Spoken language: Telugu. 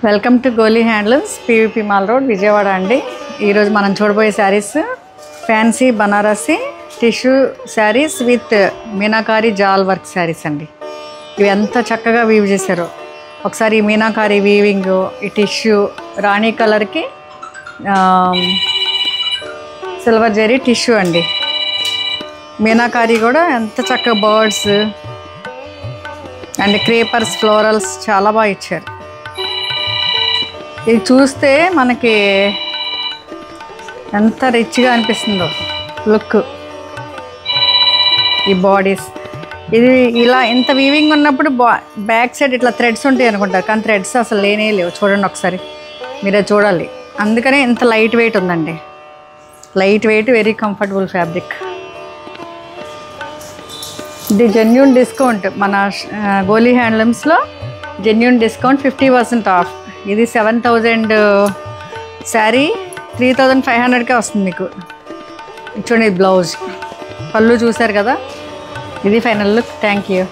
Welcome to Goli handlooms PVP mall road Vijayawada అండి. ఈరోజు మనం చూడబోయే saris fancy Banarasi tissue saris with meenakari jaal work saris అండి. ఇవి ఎంత చక్కగా వీవ్ చేశారో ఒకసారి. ఈ మీనాకారి వీవింగ్, ఈ టిష్యూ రాణి కలర్కి సిల్వర్ జరీ టిష్యూ అండి. మీనాకారి కూడా ఎంత చక్కగా బర్డ్స్ అండ్ క్రేపర్స్, ఫ్లోరల్స్ చాలా బాగా ఇచ్చారు. ఇది చూస్తే మనకి ఎంత రిచ్గా అనిపిస్తుందో లుక్. ఈ బాడీస్ ఇది ఇలా ఇంత వీవింగ్ ఉన్నప్పుడు బ్యాక్ సైడ్ ఇట్లా థ్రెడ్స్ ఉంటాయి అనుకుంటారు, కానీ థ్రెడ్స్ అసలు లేనే లేవు. చూడండి ఒకసారి, మీరే చూడాలి. అందుకనే ఇంత లైట్ వెయిట్ ఉందండి. Light weight, very comfortable fabric. ఇది జెన్యూన్ డిస్కౌంట్. మన గోలీ హ్యాండ్లూమ్స్లో జెన్యూన్ డిస్కౌంట్ 50% ఆఫ్. ఇది 7000 శారీ 3500కే వస్తుంది మీకు. చూడండి బ్లౌజ్, పళ్ళు చూసారు కదా. ఇది ఫైనల్ లుక్. Thank you.